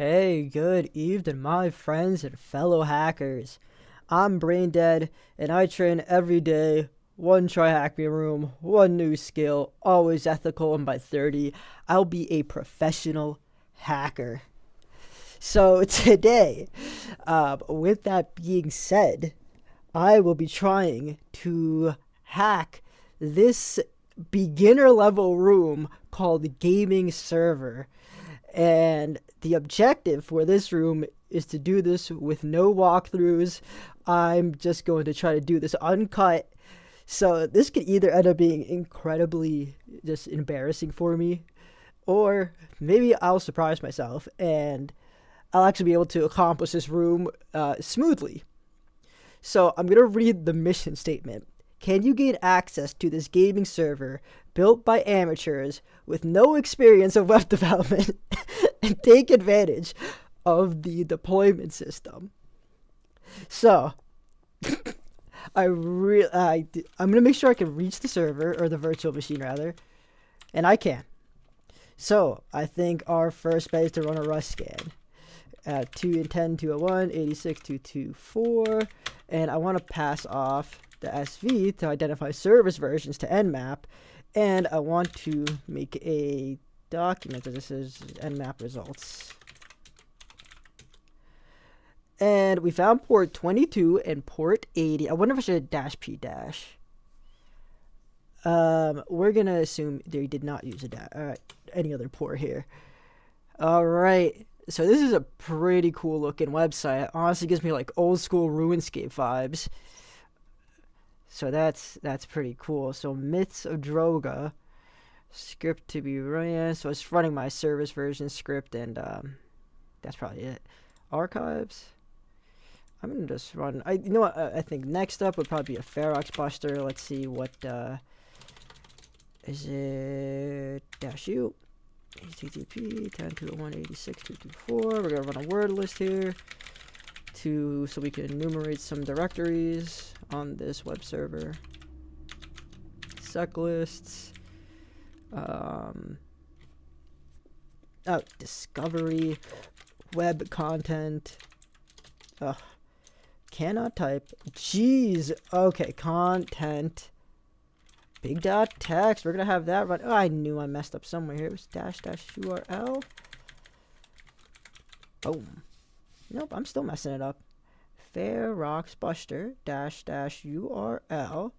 Hey, good evening, my friends and fellow hackers. I'm Brain Dead, and I train every day. One try hack me room, one new skill, always ethical, and by 30, I'll be a professional hacker. So today, with that being said, I will be trying to hack this beginner level room called Gaming Server. And the objective for this room is to do this with no walkthroughs. I'm just going to try to do this uncut. So this could either end up being incredibly just embarrassing for me, or maybe I'll surprise myself and I'll actually be able to accomplish this room smoothly. So I'm going to read the mission statement. Can you gain access to this gaming server built by amateurs with no experience of web development and take advantage of the deployment system? So, I'm going to make sure I can reach the server, or the virtual machine rather, and I can. So, I think our first bet is to run a Rust scan. 210.201, 86.224, and I want to pass off the SV to identify service versions to Nmap, and I want to make a document that this is Nmap results. And we found port 22 and port 80. I wonder if I should dash p dash. We're gonna assume they did not use any other port here. All right. So this is a pretty cool looking website. It honestly gives me like old school RuneScape vibes. So that's pretty cool. So Myths of Droga script to be ran. So it's running my service version script, and that's probably it. Archives. I'm gonna just run. You know what? I think next up would probably be a Ferox Buster. Let's see what is it. Dash U. HTTP 10.201.86.224. We're gonna run a word list here so we can enumerate some directories on this web server. Sec lists. Discovery, web content. Cannot type. Jeez. Okay, content. Big dot text. We're gonna have that run. Oh, I knew I messed up somewhere here. It was dash URL. Boom. Nope, I'm still messing it up. Ferox Buster dash URL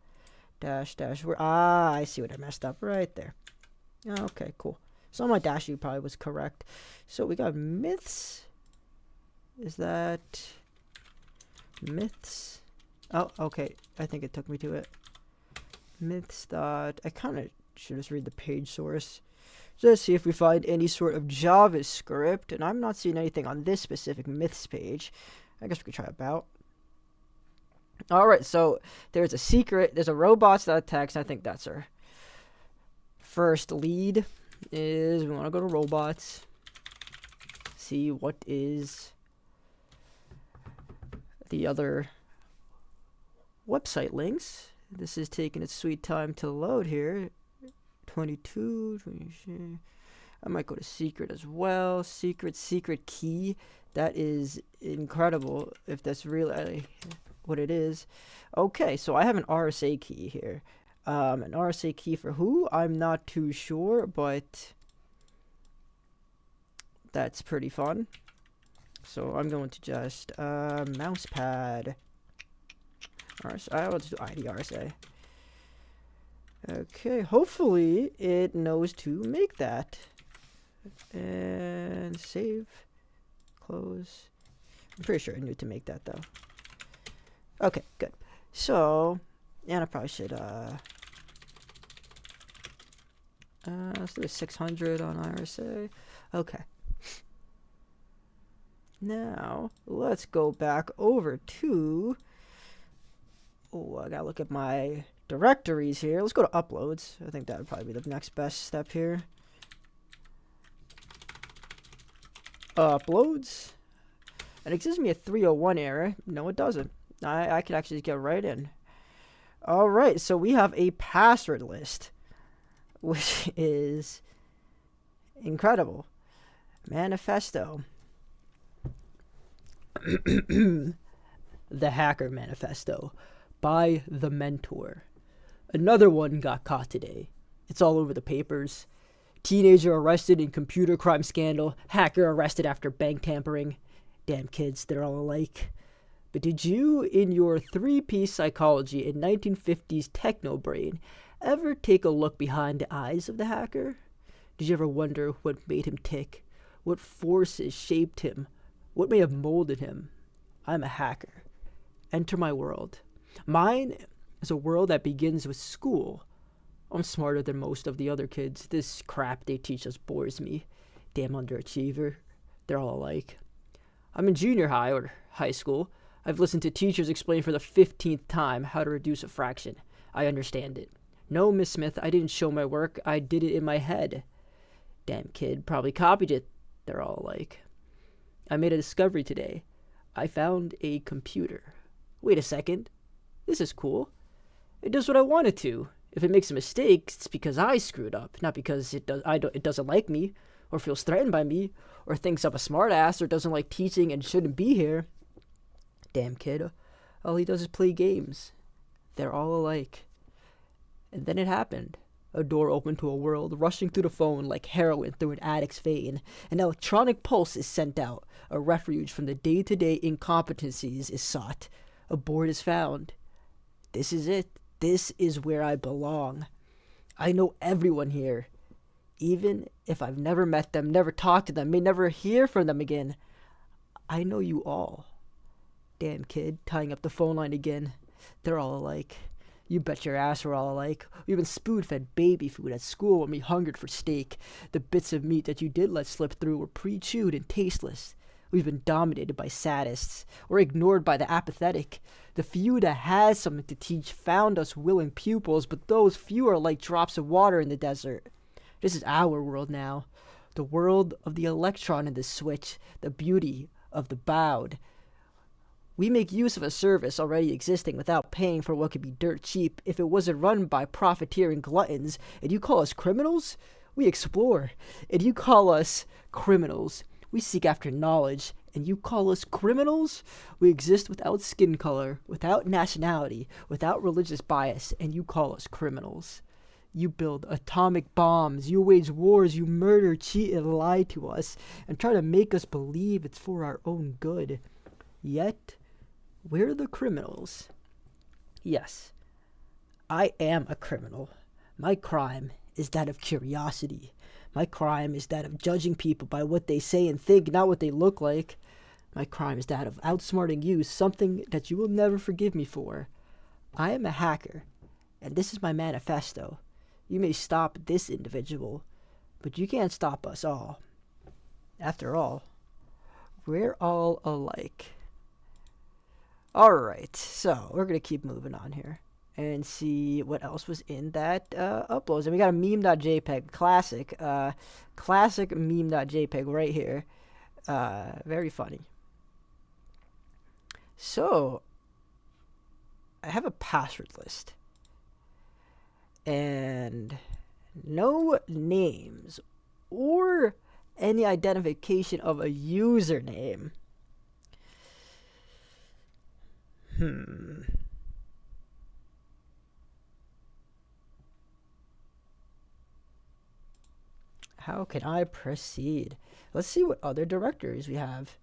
dash where. I see what I messed up right there. Okay, cool. So my dash U probably was correct. So we got myths. Is that myths? Oh, okay. I think it took me to it. Myths dot. I kind of should just read the page source. Just see if we find any sort of JavaScript, and I'm not seeing anything on this specific myths page. I guess we could try about. All right, so there's a secret. There's a robots.txt. I think that's our first lead. Is we want to go to robots. See what is the other website links. This is taking its sweet time to load here. 22. I might go to secret as well. Secret key. That is incredible if that's really what it is. Okay, so I have an RSA key here. An RSA key for who? I'm not too sure, but that's pretty fun. So I'm going to just mousepad. RSA. I'll just do ID RSA. Okay, hopefully it knows to make that. And save. Close. I'm pretty sure it knew to make that though. Okay, good. So, and I probably should let's do a 600 on RSA. Okay. Now, let's go back over to I gotta look at my directories here. Let's go to uploads. I think that would probably be the next best step here. Uploads. And it gives me a 301 error. No, it doesn't. I could actually get right in. Alright, so we have a password list, which is incredible. Manifesto. The Hacker Manifesto by The Mentor. Another one got caught today. It's all over the papers. Teenager arrested in computer crime scandal. Hacker arrested after bank tampering. Damn kids, they're all alike. But did you, in your three-piece psychology in 1950s techno brain, ever take a look behind the eyes of the hacker? Did you ever wonder what made him tick? What forces shaped him? What may have molded him? I'm a hacker. Enter my world. Mine is a world that begins with school. I'm smarter than most of the other kids. This crap they teach us bores me. Damn underachiever. They're all alike. I'm in junior high or high school. I've listened to teachers explain for the 15th time how to reduce a fraction. I understand it. No, Miss Smith, I didn't show my work. I did it in my head. Damn kid, probably copied it. They're all alike. I made a discovery today. I found a computer. Wait a second. This is cool. It does what I want it to. If it makes a mistake, it's because I screwed up, not because it doesn't like me, or feels threatened by me, or thinks I'm a smartass, or doesn't like teaching and shouldn't be here. Damn kid. All he does is play games. They're all alike. And then it happened. A door opened to a world rushing through the phone like heroin through an addict's vein. An electronic pulse is sent out. A refuge from the day-to-day incompetencies is sought. A board is found. This is it. This is where I belong. I know everyone here. Even if I've never met them, never talked to them, may never hear from them again. I know you all. Damn kid, tying up the phone line again. They're all alike. You bet your ass we're all alike. We've been spoon-fed baby food at school when we hungered for steak. The bits of meat that you did let slip through were pre-chewed and tasteless. We've been dominated by sadists, or ignored by the apathetic. The few that had something to teach found us willing pupils, but those few are like drops of water in the desert. This is our world now. The world of the electron in the switch, the beauty of the bowed. We make use of a service already existing without paying for what could be dirt cheap. If it wasn't run by profiteering gluttons, and you call us criminals, we explore. And you call us criminals. We seek after knowledge, and you call us criminals? We exist without skin color, without nationality, without religious bias, and you call us criminals. You build atomic bombs, you wage wars, you murder, cheat, and lie to us, and try to make us believe it's for our own good. Yet, we're the criminals. Yes, I am a criminal. My crime is that of curiosity. My crime is that of judging people by what they say and think, not what they look like. My crime is that of outsmarting you, something that you will never forgive me for. I am a hacker, and this is my manifesto. You may stop this individual, but you can't stop us all. After all, we're all alike. Alright, so we're going to keep moving on here and see what else was in that uploads. And we got a meme.jpg, classic meme.jpg right here. Very funny. So, I have a password list. And no names or any identification of a username. How can I proceed? Let's see what other directories we have.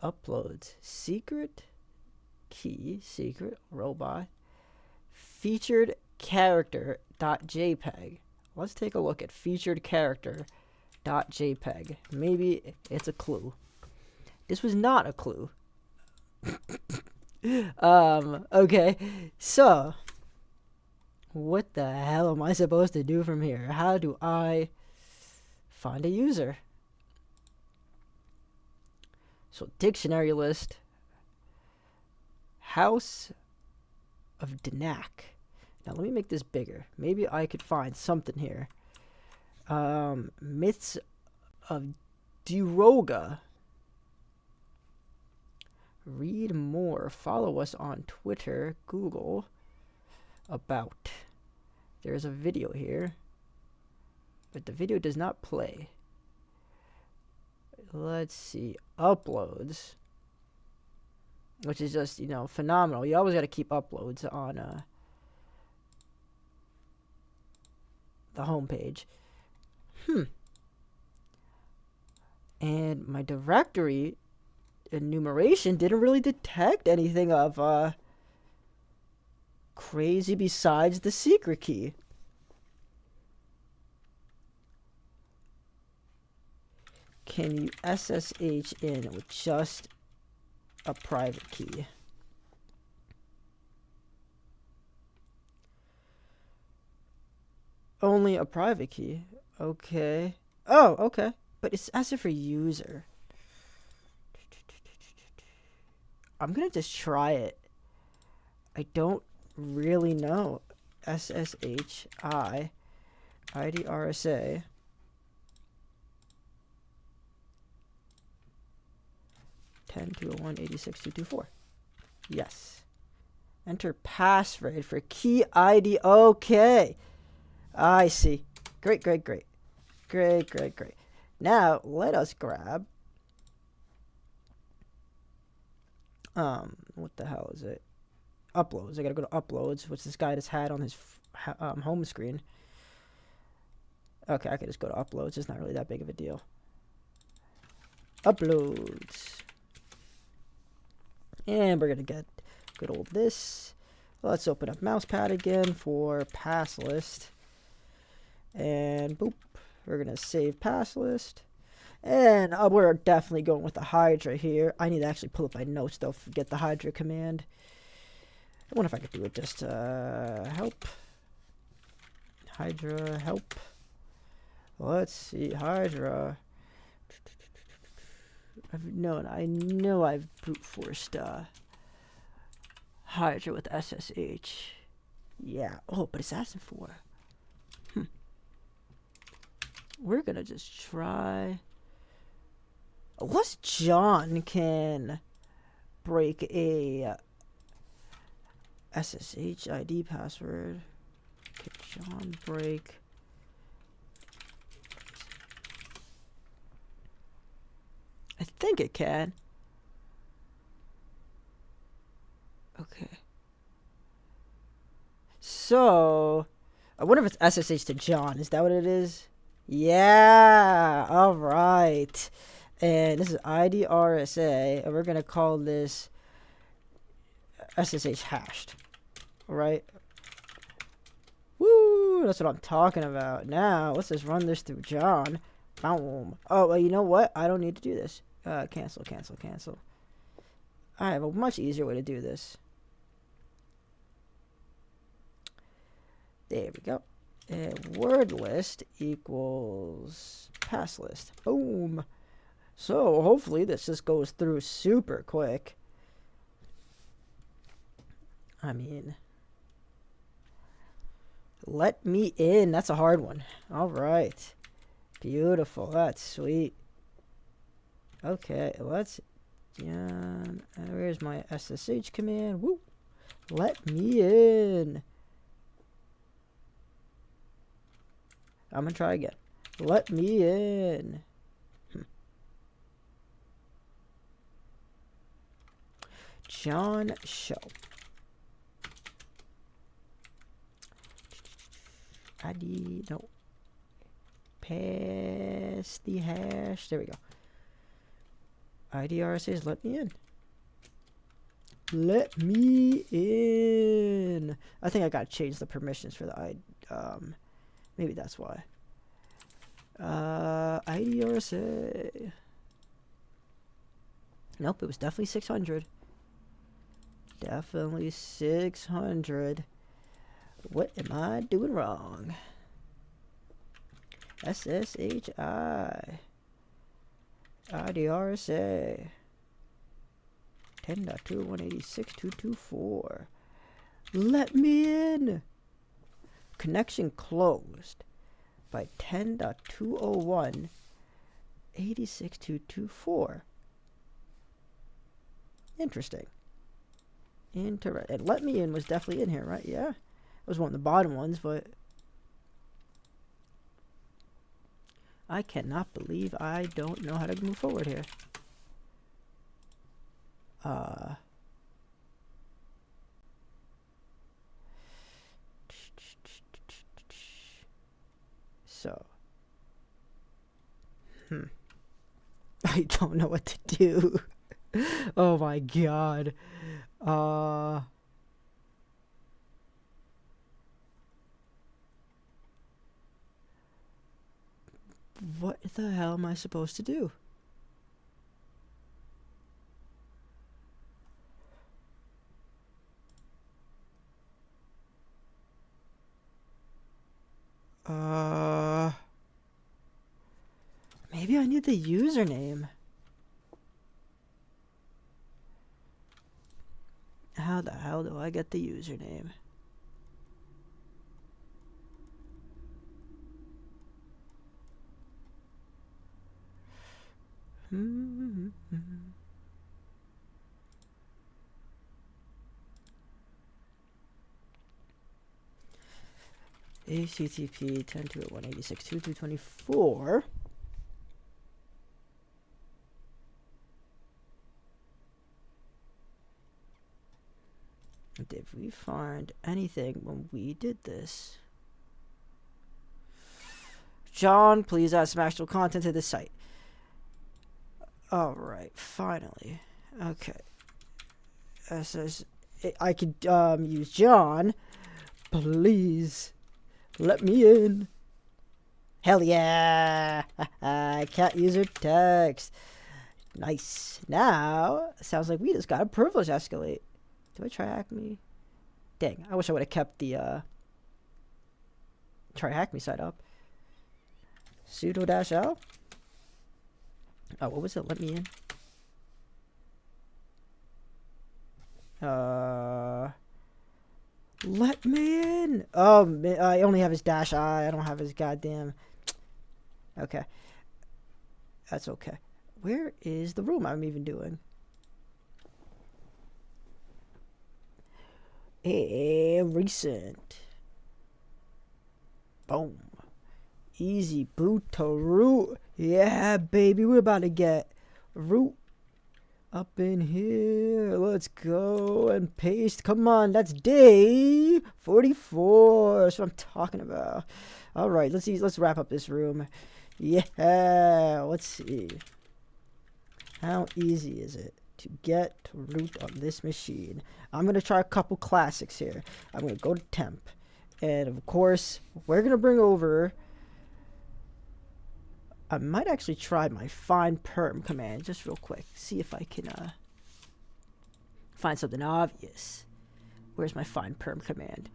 Uploads. Secret key. Secret robot. Featured character.jpg. Let's take a look at featured character.jpg. Maybe it's a clue. This was not a clue. Okay. So, what the hell am I supposed to do from here? How do I find a user? So, dictionary list. House of Danak. Now, let me make this bigger. Maybe I could find something here. Myths of Duroga. Read more. Follow us on Twitter, Google. About. There's a video here, but the video does not play. Let's see. Uploads. which is just, you know, phenomenal. You always got to keep uploads on the home page. And my directory enumeration didn't really detect anything of crazy besides the secret key. Can you SSH in with just a private key? Only a private key. Okay. Oh, okay. But it's asking for user. I'm gonna just try it. I don't really know. SSHI IDRSA 10.201.86.224. Yes. Enter password for key ID. Okay. I see. Great, great, great. Great, great, great. Now, let us grab... what the hell is it? Uploads. I gotta go to uploads, which this guy just had on his home screen. Okay, I can just go to uploads. It's not really that big of a deal. Uploads. And we're gonna get good old this. Let's open up mousepad again for pass list. And boop. We're gonna save pass list. And we're definitely going with the Hydra here. I need to actually pull up my notes though, forget the Hydra command. I wonder if I could do it just help. Hydra help. Let's see, Hydra. I know I've brute forced Hydra with SSH. Yeah. Oh, but it's asking for. We're gonna just try. Unless John can break a SSH ID password. Okay, John break. I think it can. Okay. So, I wonder if it's SSH to John. Is that what it is? Yeah. All right. And this is IDRSA, and we're gonna call this SSH hashed. All right. Woo! That's what I'm talking about. Now, let's just run this through John. Boom. Oh, well, you know what? I don't need to do this. Cancel, cancel, cancel. I have a much easier way to do this. There we go. And word list equals pass list. Boom. So hopefully this just goes through super quick. I mean, let me in. That's a hard one. All right. Beautiful. That's sweet. Okay, let's... where's my SSH command? Woo! Let me in. I'm gonna try again. Let me in. John Show. ID, no. Pass the hash. There we go. IDR says let me in. Let me in. I think I gotta change the permissions for the maybe that's why. IDRSA. Nope, it was definitely 600. Definitely 600. What am I doing wrong? SSHI IDRSA 10.2.186.224. Let me in. Connection closed by 10.201.86.224. Interesting. And let me in was definitely in here, right? Yeah. It was one of the bottom ones, but I cannot believe I don't know how to move forward here. So, I don't know what to do. Oh my god. What the hell am I supposed to do? Maybe I need the username. How the hell do I get the username? HTTP 10.2.186.2.224. Did we find anything when we did this? John, please add some actual content to the site. Alright, finally. Okay. It says I could use John. Please let me in. Hell yeah! I can't use her text. Nice. Now, sounds like we just got a privilege escalate. Do I try hack me? Dang, I wish I would have kept the try hack me site up. Sudo -l. Oh, what was it? Let me in. Let me in. Oh, I only have his -I. I don't have his goddamn. Okay. That's okay. Where is the room I'm even doing? Recent. Boom. Easy boot to root. Yeah, baby. We're about to get root up in here. Let's go and paste. Come on. That's day 44. That's what I'm talking about. All right. Let's see. Let's wrap up this room. Yeah. Let's see. How easy is it to get to root on this machine? I'm going to try a couple classics here. I'm going to go to temp. And of course, we're going to bring over... I might actually try my find perm command just real quick. See if I can find something obvious. Where's my find perm command?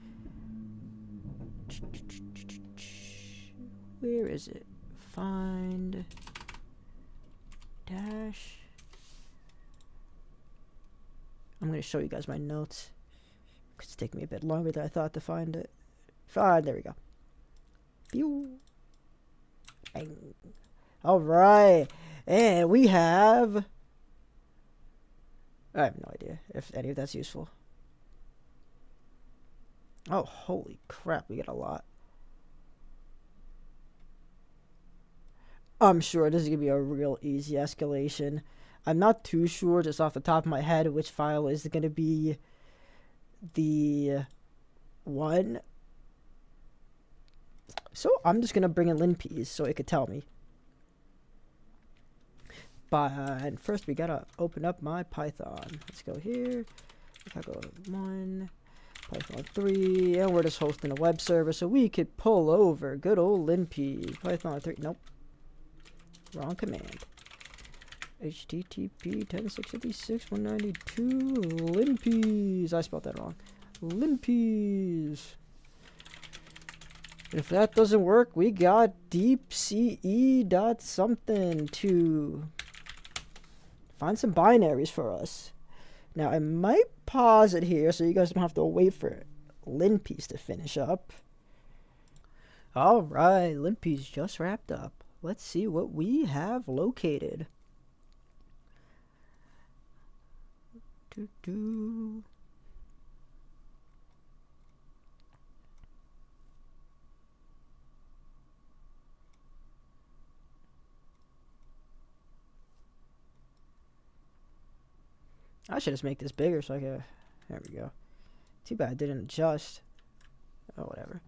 Where is it? Find dash. I'm going to show you guys my notes. It's taking me a bit longer than I thought to find it. There we go. Pew. Bang. All right. And we have... I have no idea if any of that's useful. Oh, holy crap. We get a lot. I'm sure this is going to be a real easy escalation. I'm not too sure just off the top of my head which file is going to be the one. So I'm just going to bring in linpeas so it could tell me. But first we got to open up my Python. Let's go here. I go 1, Python 3, and we're just hosting a web server so we could pull over good old linpeas. Python 3, nope. Wrong command. HTTP 10.656.192 linpeas. I spelled that wrong. Linpeas. If that doesn't work, we got deepce dot something to find some binaries for us. Now I might pause it here so you guys don't have to wait for linpeas to finish up. All right, linpeas just wrapped up. Let's see what we have located. I should just make this bigger so I can... There we go. Too bad I didn't adjust. Oh, whatever.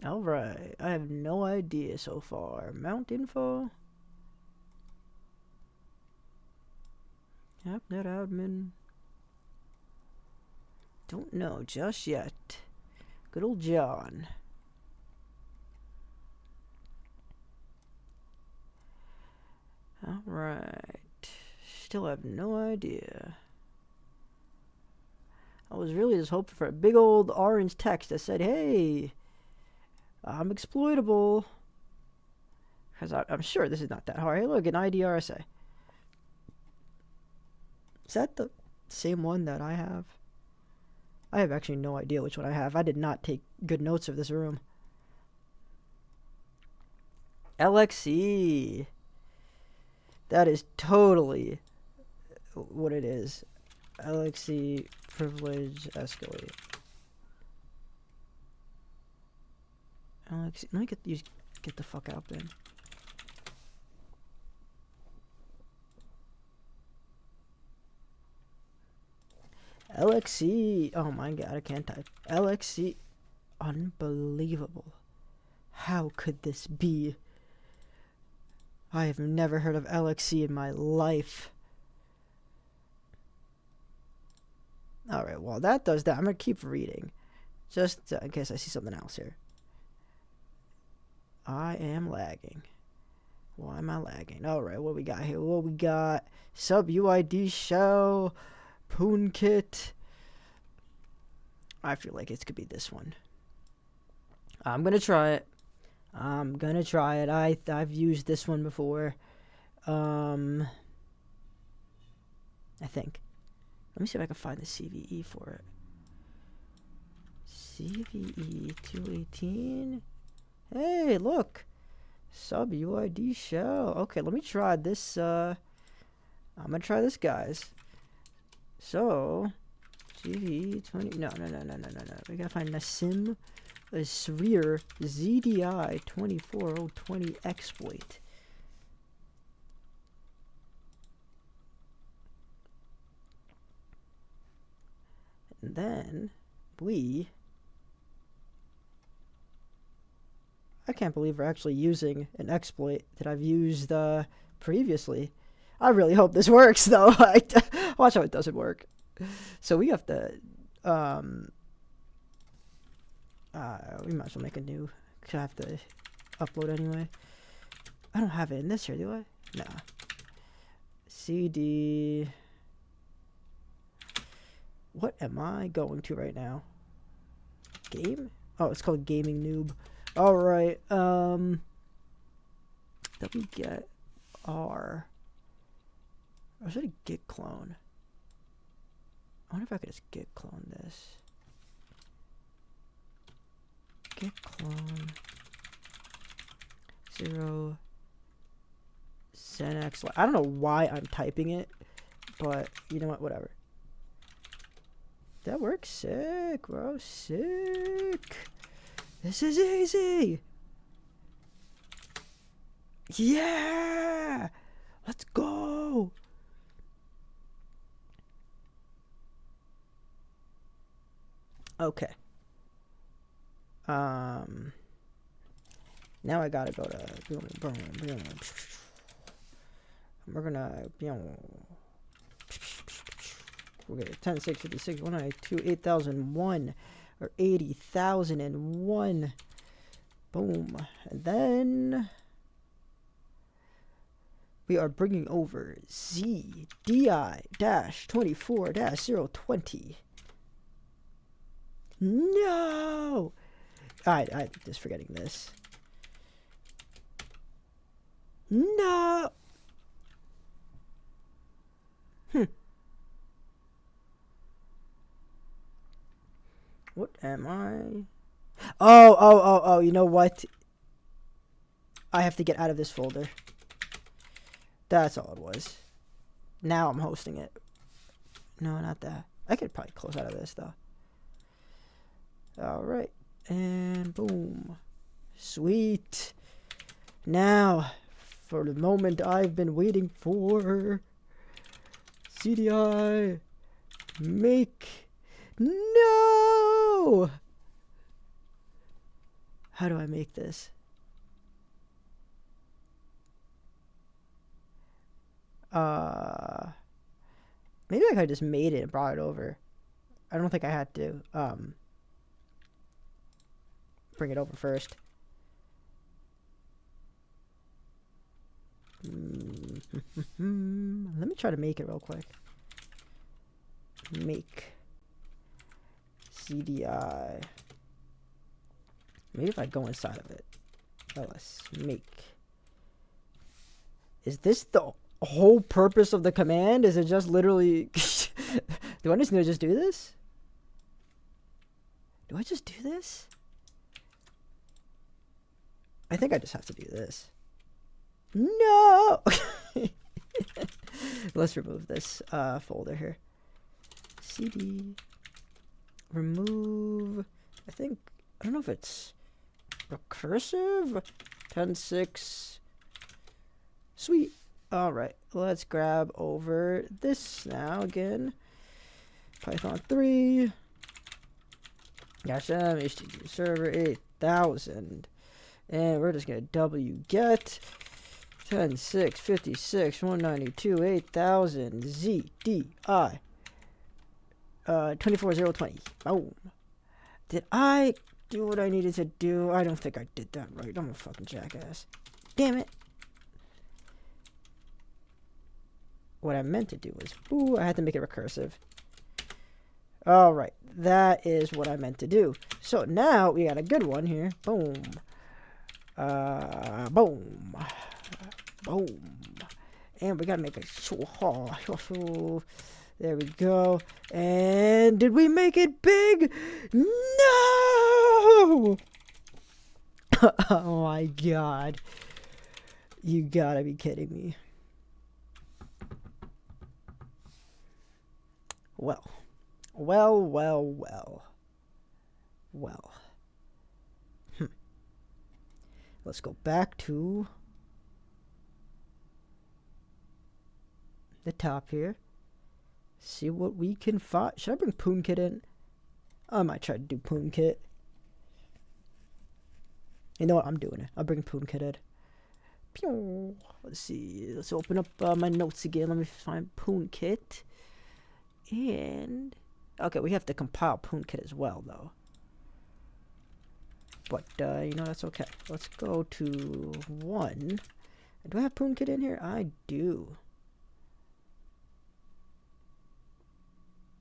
Alright, I have no idea so far. Mount info. AppNet admin. Don't know just yet. Good old John. Alright. Still have no idea. I was really just hoping for a big old orange text that said, hey, I'm exploitable. Because I'm sure this is not that hard. Hey, look, an IDRSA. Is that the same one that I have? I have actually no idea which one I have. I did not take good notes of this room. LXE. That is totally what it is. LXE privilege escalate. LXE. Let me get the fuck out then. LXE. Oh my god, I can't type. LXE. Unbelievable. How could this be? I have never heard of LXE in my life. Alright, well, that does that. I'm going to keep reading. Just in case I see something else here. I am lagging. Why am I lagging? Alright, what we got here? What we got? Sub UID shell. Poon kit. I feel like it could be this one. I'm going to try it. I'm gonna try it. I've used this one before. I think. Let me see if I can find the CVE for it. CVE 218. Hey, look. Sub UID shell. Okay, let me try this. I'm gonna try this, guys. So, CVE 20. No. We gotta find Nassim. A Sreer ZDI 24020 exploit. And then I can't believe we're actually using an exploit that I've used previously. I really hope this works though. Watch how it doesn't work. So we have to we might as well make a new, because I have to upload anyway. I don't have it in this here, do I? No. CD. What am I going to right now? Game? Oh, it's called Gaming Noob. Alright, let me get R. Or should I git clone? I wonder if I could just git clone this. Git clone 0 Xenex. I don't know why I'm typing it, but you know what? Whatever. That works. Sick, bro. Sick. This is easy. Yeah. Let's go. Okay. Now I gotta go to we're gonna we'll get 10 6 56 192 8001 or 80,001. Boom. And then we are bringing over ZDI-24-020. No! I'm just forgetting this. No! What am I? Oh, you know what? I have to get out of this folder. That's all it was. Now I'm hosting it. No, not that. I could probably close out of this, though. Alright. And boom. Sweet. Now, for the moment I've been waiting for. CDI. Make. No! How do I make this? Maybe I could have just made it and brought it over. I don't think I had to bring it over first. Let me try to make it real quick. Make CDI. Maybe if I go inside of it. LS make. Is this the whole purpose of the command? Is it just literally do I just need to just do this? Do I just do this? I think I just have to do this. No. Let's remove this folder here. CD remove. I don't know if it's recursive. 10.6. Sweet. All right, let's grab over this now again. Python 3. -m HTTP server 8000, and we're just gonna wget 10.6 56 192 8000 ZDI 24020. Boom. Did I do what I needed to do? I don't think I did that right. I'm a fucking jackass. Damn it. What I meant to do was, ooh, I had to make it recursive. All right, that is what I meant to do. So now we got a good one here. Boom. Boom. Boom. And we gotta make a there we go. And did we make it big? No! Oh my god. You gotta be kidding me. Well. Let's go back to the top here. See what we can find. Should I bring PoonKit in? I might try to do PoonKit. You know what? I'm doing it. I'll bring PoonKit in. Pew. Let's see. Let's open up my notes again. Let me find PoonKit. And okay, we have to compile PoonKit as well, though. But you know, that's okay. Let's go to 1. Do I have PoonKit in here? I do.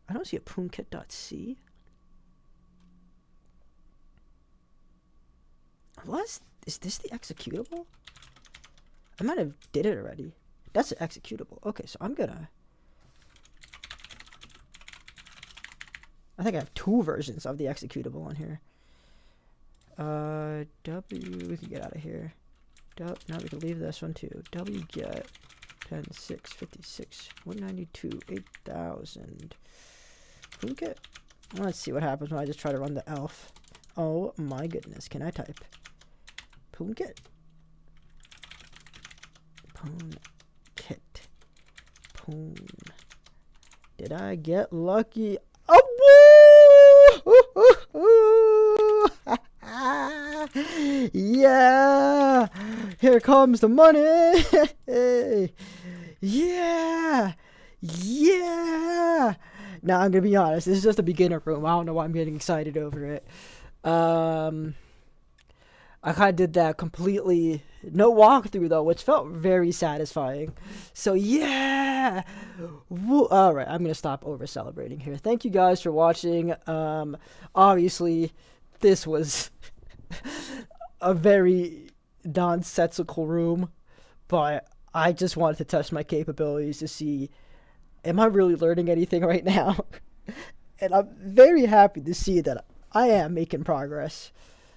I don't see a PoonKit.c. What? Is this the executable? I might have did it already. That's the executable. Okay, so I'm gonna. I think I have 2 versions of the executable on here. We can get out of here. No, we can leave this one too. Wget 10.6 56 192 8000. PoonKit. Let's see what happens when I just try to run the elf. Oh my goodness! Can I type PoonKit? PoonKit. Poon. Did I get lucky? Oh, yeah! Here comes the money! Yeah! Yeah! Now I'm gonna be honest. This is just a beginner room. I don't know why I'm getting excited over it. I kind of did that completely no walkthrough though, which felt very satisfying. So yeah, all right, I'm gonna stop over celebrating here. Thank you guys for watching. Obviously, this was a very nonsensical room, but I just wanted to test my capabilities to see, am I really learning anything right now? And I'm very happy to see that I am making progress.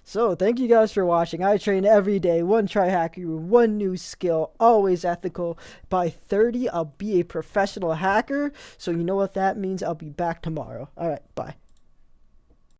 So, thank you guys for watching. I train every day. 1 try hacker, 1 new skill, always ethical. By 30, I'll be a professional hacker. So, you know what that means? I'll be back tomorrow. Alright, bye.